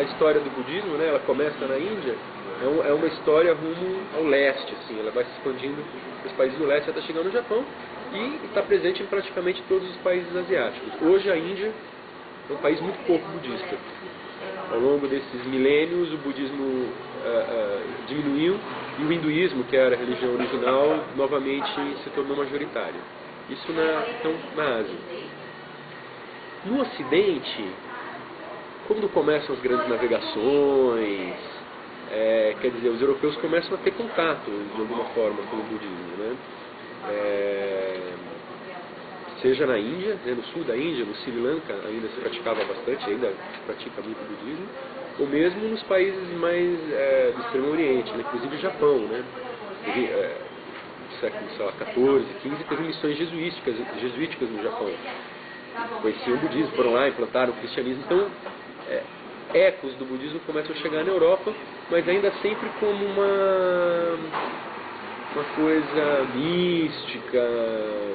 a história do budismo, né, ela começa na Índia, é uma história rumo ao leste, assim, ela vai se expandindo nos países do leste até chegar no Japão e está presente em praticamente todos os países asiáticos. Hoje a Índia é um país muito pouco budista. Ao longo desses milênios o budismo diminuiu e o hinduísmo, que era a religião original, novamente se tornou majoritário. Isso na Ásia. No Ocidente, quando começam as grandes navegações, quer dizer, os europeus começam a ter contato de alguma forma com o budismo, né? Seja na Índia, né, no sul da Índia, no Sri Lanka ainda se praticava bastante, ainda se pratica muito o budismo, ou mesmo nos países mais do Extremo Oriente, né, inclusive o Japão, né? No século, sei lá, 14, 15, teve missões jesuíticas no Japão. Conheciam o budismo, foram lá, implantaram o cristianismo. Então, ecos do budismo começam a chegar na Europa, mas ainda sempre como uma coisa mística,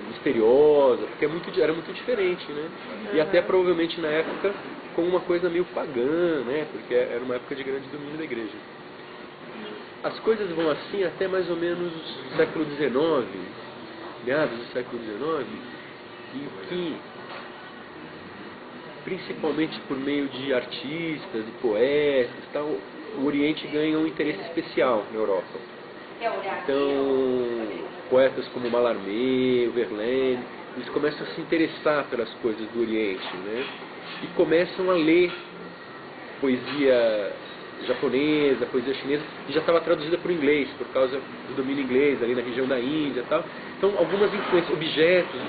misteriosa, porque era muito diferente, né? E até provavelmente na época como uma coisa meio pagã, né? Porque era uma época de grande domínio da igreja. As coisas vão assim até mais ou menos o século XIX, meados do século XIX, em que, principalmente por meio de artistas e poetas, tal, o Oriente ganha um interesse especial na Europa. Então, poetas como Mallarmé, Verlaine, eles começam a se interessar pelas coisas do Oriente, né? E começam a ler poesia japonesa, poesia chinesa, que já estava traduzida para o inglês, por causa do domínio inglês ali na região da Índia e tal. Então, algumas influências, objetos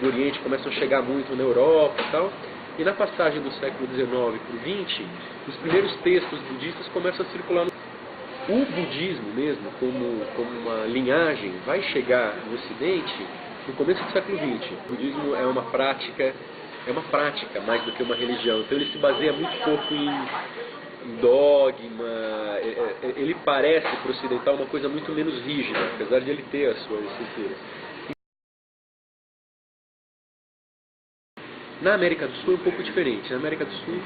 do Oriente começam a chegar muito na Europa e tal. E na passagem do século XIX para o XX, os primeiros textos budistas começam a circular no... O budismo mesmo, como uma linhagem, vai chegar no Ocidente no começo do século XX. O budismo é uma prática mais do que uma religião. Então ele se baseia muito pouco em dogma. Ele parece para o ocidental uma coisa muito menos rígida, apesar de ele ter a sua estrutura. Na América do Sul é um pouco diferente. Na América do Sul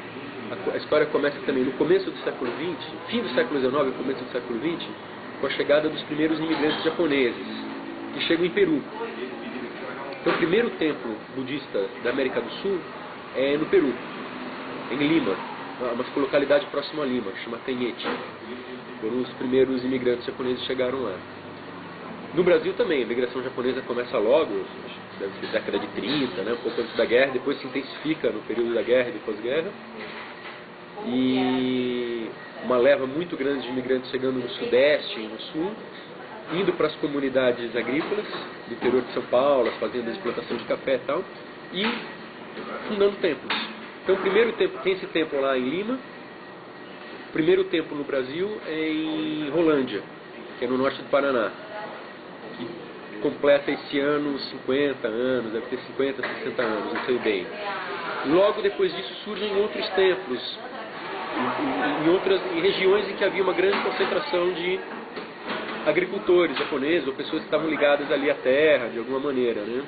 a história começa também no começo do século XX, fim do século XIX e começo do século XX, com a chegada dos primeiros imigrantes japoneses, que chegam em Peru. Então o primeiro templo budista da América do Sul é no Peru, em Lima, uma localidade próxima a Lima, chama Tenhete. Foram os primeiros imigrantes japoneses que chegaram lá. No Brasil também, a imigração japonesa começa logo, deve ser década de 30, né, um pouco antes da guerra, depois se intensifica no período da guerra e depois da guerra. E uma leva muito grande de imigrantes chegando no Sudeste e no Sul, indo para as comunidades agrícolas do interior de São Paulo, as fazendas de plantação de café e tal, e fundando templos. Então o primeiro templo, tem esse templo lá em Lima, o primeiro templo no Brasil é em Rolândia, que é no norte do Paraná, que completa esse ano 50 anos, deve ter 50, 60 anos, não sei bem. Logo depois disso surgem outros templos, em regiões em que havia uma grande concentração de agricultores japoneses, ou pessoas que estavam ligadas ali à terra, de alguma maneira, né?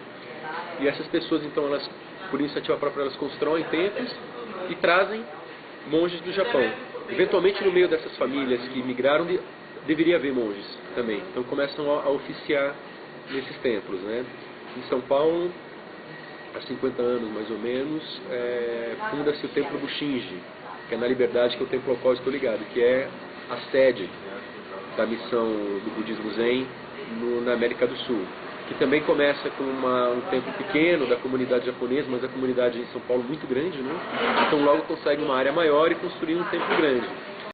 E essas pessoas, então, elas, por iniciativa própria, elas constroem templos e trazem monges do Japão. Eventualmente, no meio dessas famílias que migraram, deveria haver monges também. Então, começam a oficiar nesses templos, né? Em São Paulo, há 50 anos mais ou menos, funda-se o Templo Bushinji, que é na Liberdade, que é o templo ao qual estou ligado, que é a sede da missão do budismo Zen na América do Sul, que também começa com um templo pequeno da comunidade japonesa, mas a comunidade em São Paulo muito grande, né? Então logo consegue uma área maior e construir um templo grande.